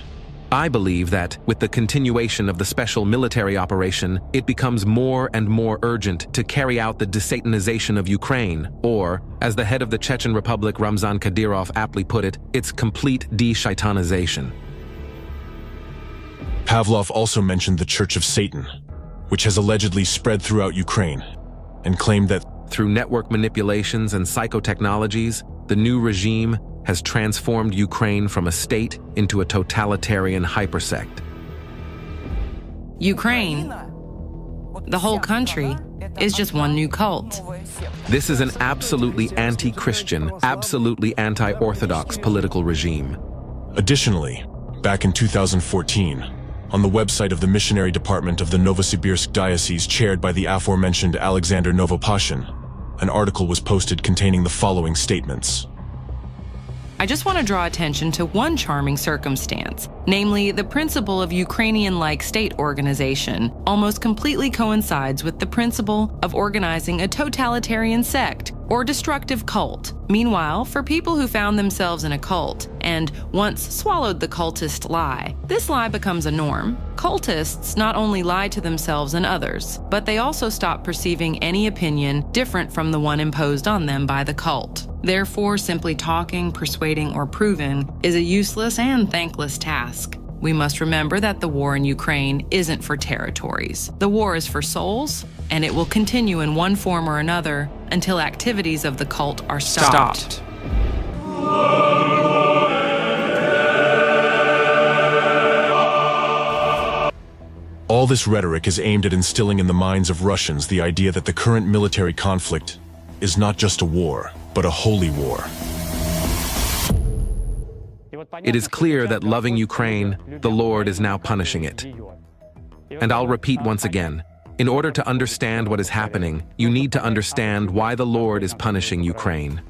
I believe that, with the continuation of the special military operation, it becomes more and more urgent to carry out the desatanization of Ukraine, or, as the head of the Chechen Republic Ramzan Kadyrov aptly put it, its complete de-shaitanization. Pavlov also mentioned the Church of Satan, which has allegedly spread throughout Ukraine, and claimed that through network manipulations and psychotechnologies, the new regime has transformed Ukraine from a state into a totalitarian hypersect. Ukraine, the whole country, is just one new cult. This is an absolutely anti-Christian, absolutely anti-Orthodox political regime. Additionally, back in 2014, on the website of the missionary department of the Novosibirsk diocese chaired by the aforementioned Alexander Novopashin, an article was posted containing the following statements. I just want to draw attention to one charming circumstance, namely the principle of Ukrainian-like state organization almost completely coincides with the principle of organizing a totalitarian sect or destructive cult. Meanwhile, for people who found themselves in a cult and once swallowed the cultist lie, this lie becomes a norm. Cultists not only lie to themselves and others, but they also stop perceiving any opinion different from the one imposed on them by the cult. Therefore, simply talking, persuading, or proving is a useless and thankless task. We must remember that the war in Ukraine isn't for territories. The war is for souls, and it will continue in one form or another until activities of the cult are stopped. All this rhetoric is aimed at instilling in the minds of Russians the idea that the current military conflict is not just a war, but a holy war. It is clear that loving Ukraine, the Lord is now punishing it. And I'll repeat once again, in order to understand what is happening, you need to understand why the Lord is punishing Ukraine.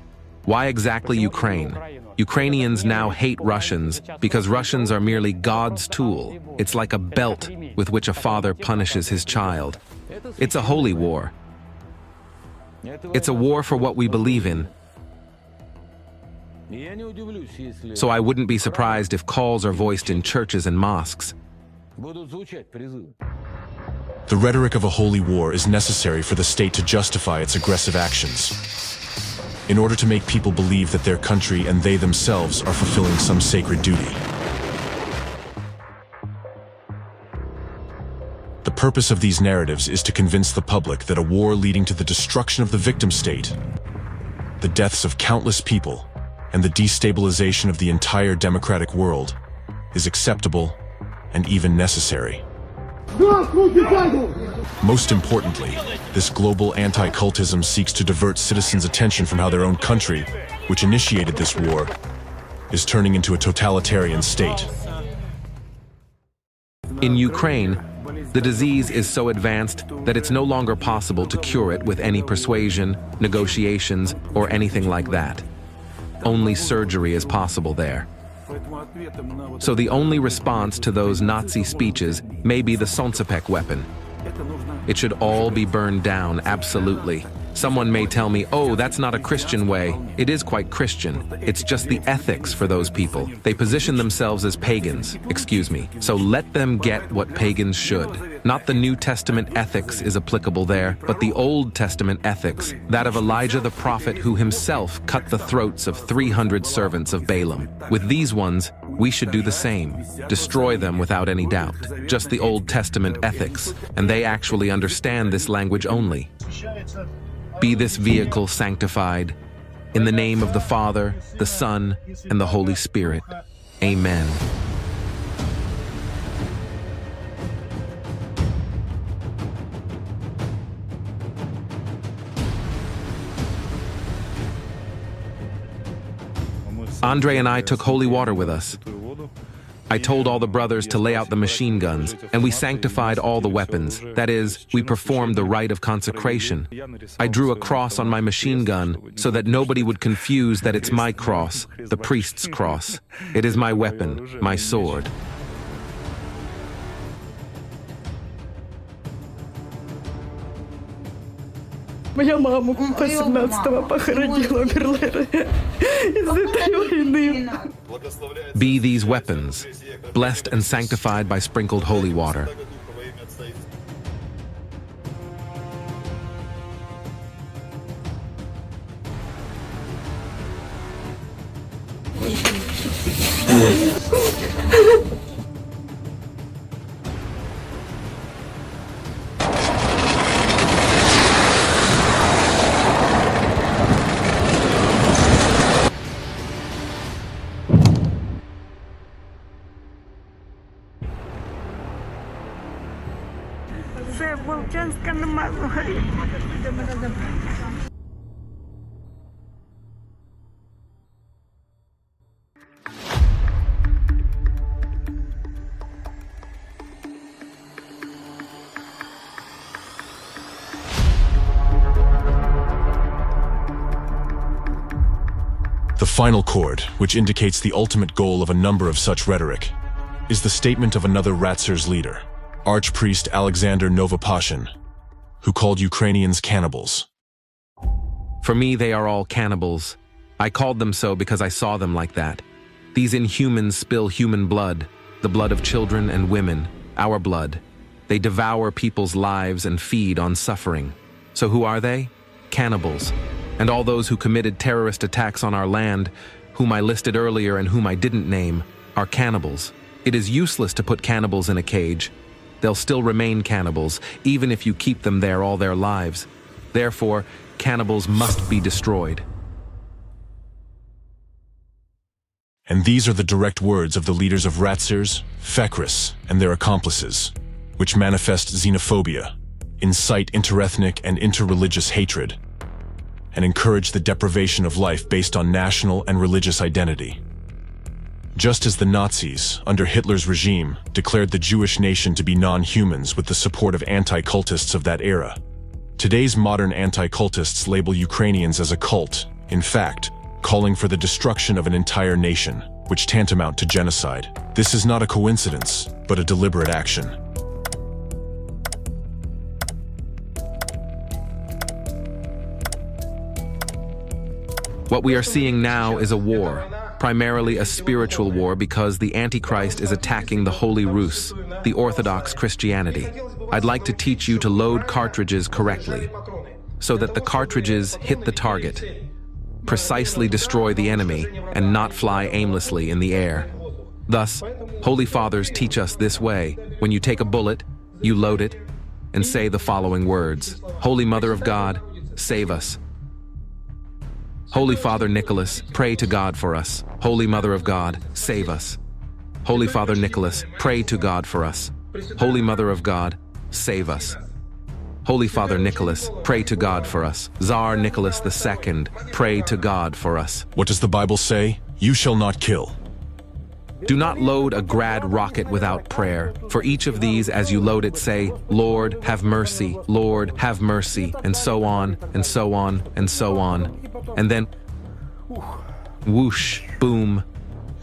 Why exactly Ukraine? Ukrainians now hate Russians because Russians are merely God's tool. It's like a belt with which a father punishes his child. It's a holy war. It's a war for what we believe in. So I wouldn't be surprised if calls are voiced in churches and mosques. The rhetoric of a holy war is necessary for the state to justify its aggressive actions, in order to make people believe that their country and they themselves are fulfilling some sacred duty. The purpose of these narratives is to convince the public that a war leading to the destruction of the victim state, the deaths of countless people, and the destabilization of the entire democratic world is acceptable and even necessary. Most importantly, this global anti-cultism seeks to divert citizens' attention from how their own country, which initiated this war, is turning into a totalitarian state. In Ukraine, The disease is so advanced that it's no longer possible to cure it with any persuasion, negotiations, or anything like that. Only surgery is possible there. So the only response to those Nazi speeches may be the Soncepek weapon. It should all be burned down, absolutely. Someone may tell me, oh, that's not a Christian way. It is quite Christian. It's just the ethics for those people. They position themselves as pagans, excuse me. So let them get what pagans should. Not the New Testament ethics is applicable there, but the Old Testament ethics, that of Elijah the prophet who himself cut the throats of 300 servants of Balaam. With these ones, we should do the same. Destroy them without any doubt. Just the Old Testament ethics, and they actually understand this language only. Be this vehicle sanctified. In the name of the Father, the Son, and the Holy Spirit. Amen. Andre and I took holy water with us. I told all the brothers to lay out the machine guns, and we sanctified all the weapons. That is, we performed the rite of consecration. I drew a cross on my machine gun so that nobody would confuse that it's my cross, the priest's cross. It is my weapon, my sword. Моя мама по 17-го похоронила Берлера из этой войны. Be these weapons, blessed and sanctified by sprinkled holy water. The final chord, which indicates the ultimate goal of a number of such rhetoric, is the statement of another Ratzer's leader, Archpriest Alexander Novopashin, who called Ukrainians cannibals. For me, they are all cannibals. I called them so because I saw them like that. These inhumans spill human blood, the blood of children and women, our blood. They devour people's lives and feed on suffering. So who are they? Cannibals. And all those who committed terrorist attacks on our land, whom I listed earlier and whom I didn't name, are cannibals. It is useless to put cannibals in a cage. They'll still remain cannibals, even if you keep them there all their lives. Therefore, cannibals must be destroyed. And these are the direct words of the leaders of Ratzers, Fekris, and their accomplices, which manifest xenophobia, incite interethnic and interreligious hatred, and encourage the deprivation of life based on national and religious identity. Just as the Nazis, under Hitler's regime, declared the Jewish nation to be non-humans with the support of anti-cultists of that era, today's modern anti-cultists label Ukrainians as a cult, in fact, calling for the destruction of an entire nation, which tantamount to genocide. This is not a coincidence, but a deliberate action. What we are seeing now is a war, primarily a spiritual war because the Antichrist is attacking the Holy Rus, the Orthodox Christianity. I'd like to teach you to load cartridges correctly, so that the cartridges hit the target, precisely destroy the enemy, and not fly aimlessly in the air. Thus, Holy Fathers teach us this way. When you take a bullet, you load it, and say the following words. Holy Mother of God, save us. Holy Father Nicholas, pray to God for us. Holy Mother of God, save us. Holy Father Nicholas, pray to God for us. Holy Mother of God, save us. Holy Father Nicholas, pray to God for us. Tsar Nicholas II, pray to God for us. What does the Bible say? You shall not kill. Do not load a grad rocket without prayer. For each of these, as you load it, say, Lord, have mercy, Lord, have mercy, and so on, and so on, and so on. And then, whoosh, boom.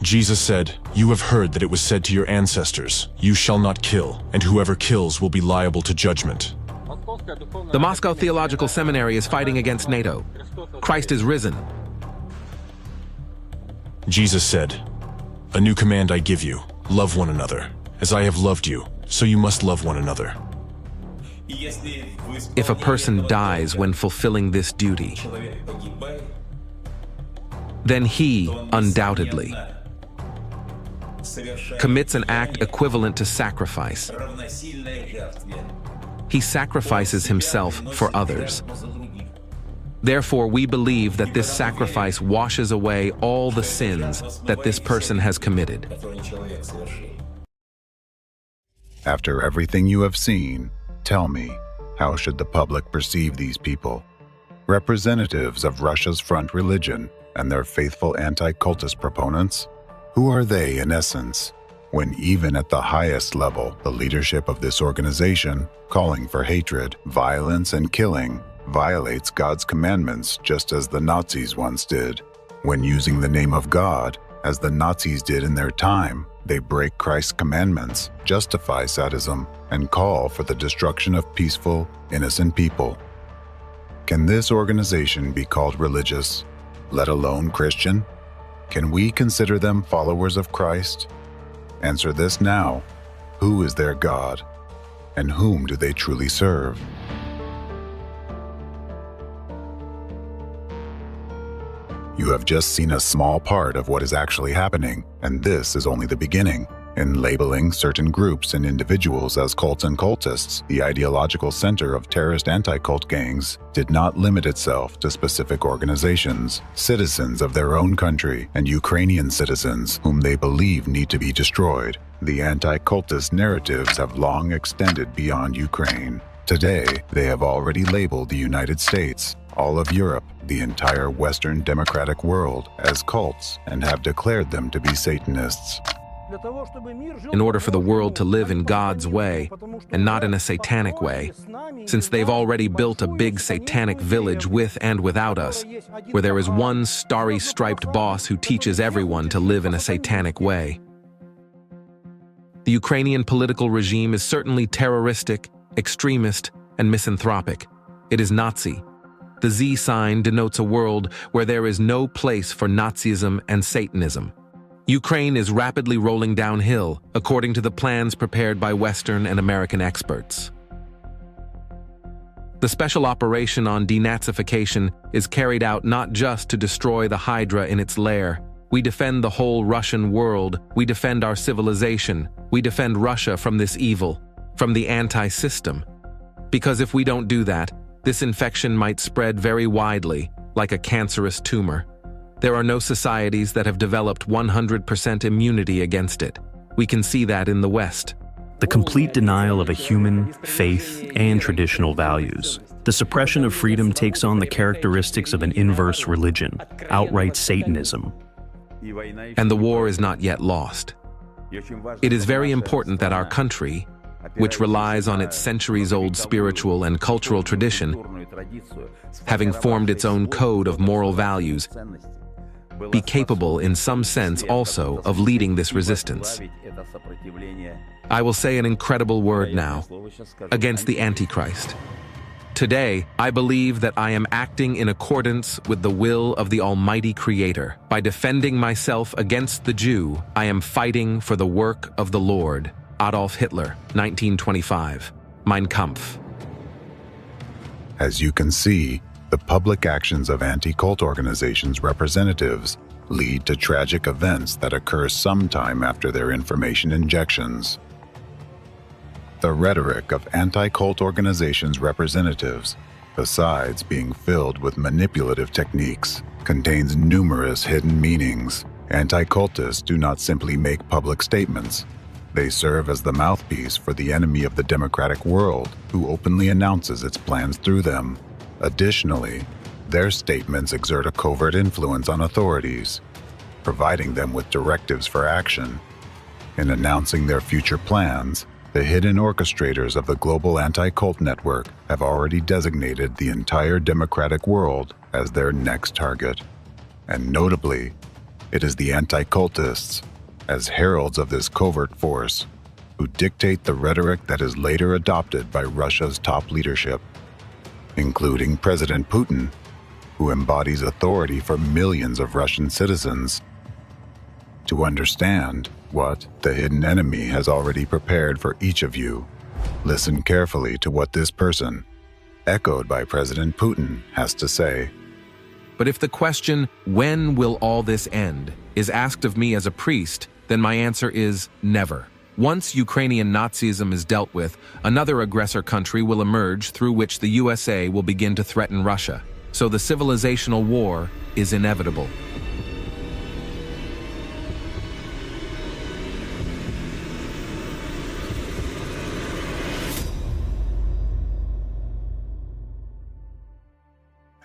Jesus said, "You have heard that it was said to your ancestors, 'You shall not kill, and whoever kills will be liable to judgment.'" The Moscow Theological Seminary is fighting against NATO. Christ is risen. Jesus said, "A new command I give you, love one another. As I have loved you, so you must love one another." If a person dies when fulfilling this duty, then he, undoubtedly, commits an act equivalent to sacrifice. He sacrifices himself for others. Therefore, we believe that this sacrifice washes away all the sins that this person has committed. After everything you have seen, tell me, how should the public perceive these people? Representatives of Russia's front religion and their faithful anti-cultist proponents? Who are they in essence, when even at the highest level, the leadership of this organization, calling for hatred, violence, and killing, violates God's commandments just as the Nazis once did? When using the name of God, as the Nazis did in their time, they break Christ's commandments, justify sadism, and call for the destruction of peaceful, innocent people. Can this organization be called religious, let alone Christian? Can we consider them followers of Christ? Answer this now. Who is their God? And whom do they truly serve? You have just seen a small part of what is actually happening, and this is only the beginning. In labeling certain groups and individuals as cults and cultists, the ideological center of terrorist anti-cult gangs did not limit itself to specific organizations, citizens of their own country, and Ukrainian citizens whom they believe need to be destroyed. The anti-cultist narratives have long extended beyond Ukraine. Today, they have already labeled the United States, all of Europe, the entire Western democratic world as cults and have declared them to be Satanists. In order for the world to live in God's way and not in a satanic way, since they've already built a big satanic village with and without us, where there is one starry striped boss who teaches everyone to live in a satanic way. The Ukrainian political regime is certainly terroristic, extremist, and misanthropic. It is Nazi. The Z sign denotes a world where there is no place for Nazism and Satanism. Ukraine is rapidly rolling downhill, according to the plans prepared by Western and American experts. The special operation on denazification is carried out not just to destroy the Hydra in its lair. We defend the whole Russian world. We defend our civilization. We defend Russia from this evil, from the anti-system. Because if we don't do that, this infection might spread very widely, like a cancerous tumor. There are no societies that have developed 100% immunity against it. We can see that in the West. The complete denial of a human, faith, and traditional values. The suppression of freedom takes on the characteristics of an inverse religion, outright Satanism. And the war is not yet lost. It is very important that our country, which relies on its centuries-old spiritual and cultural tradition, having formed its own code of moral values, be capable in some sense also of leading this resistance. I will say an incredible word now, against the Antichrist. Today, I believe that I am acting in accordance with the will of the Almighty Creator. By defending myself against the Jew, I am fighting for the work of the Lord. Adolf Hitler, 1925. Mein Kampf. As you can see, the public actions of anti-cult organizations' representatives lead to tragic events that occur sometime after their information injections. The rhetoric of anti-cult organizations' representatives, besides being filled with manipulative techniques, contains numerous hidden meanings. Anti-cultists do not simply make public statements. They serve as the mouthpiece for the enemy of the democratic world, who openly announces its plans through them. Additionally, their statements exert a covert influence on authorities, providing them with directives for action In announcing their future plans, the hidden orchestrators of the global anti-cult network have already designated the entire democratic world as their next target. And notably, it is the anti-cultists, as heralds of this covert force, who dictate the rhetoric that is later adopted by Russia's top leadership, including President Putin, who embodies authority for millions of Russian citizens. To understand what the hidden enemy has already prepared for each of you, listen carefully to what this person, echoed by President Putin, has to say. But if the question, when will all this end, is asked of me as a priest, then my answer is never. Once Ukrainian Nazism is dealt with, another aggressor country will emerge through which the USA will begin to threaten Russia. So the civilizational war is inevitable.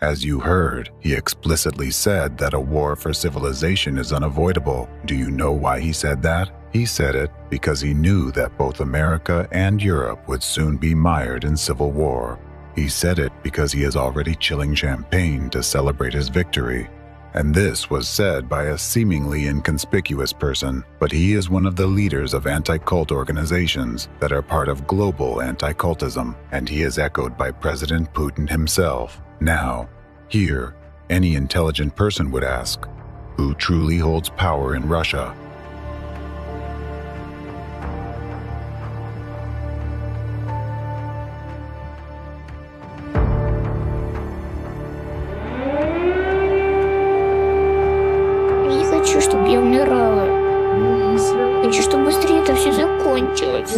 As you heard, he explicitly said that a war for civilization is unavoidable. Do you know why he said that? He said it because he knew that both America and Europe would soon be mired in civil war. He said it because he is already chilling champagne to celebrate his victory. And this was said by a seemingly inconspicuous person, but he is one of the leaders of anti-cult organizations that are part of global anti-cultism, and he is echoed by President Putin himself. Now, here, any intelligent person would ask, who truly holds power in Russia? Не хочу, чтобы я умирала. Хочу, чтобы быстрее это все закончилось.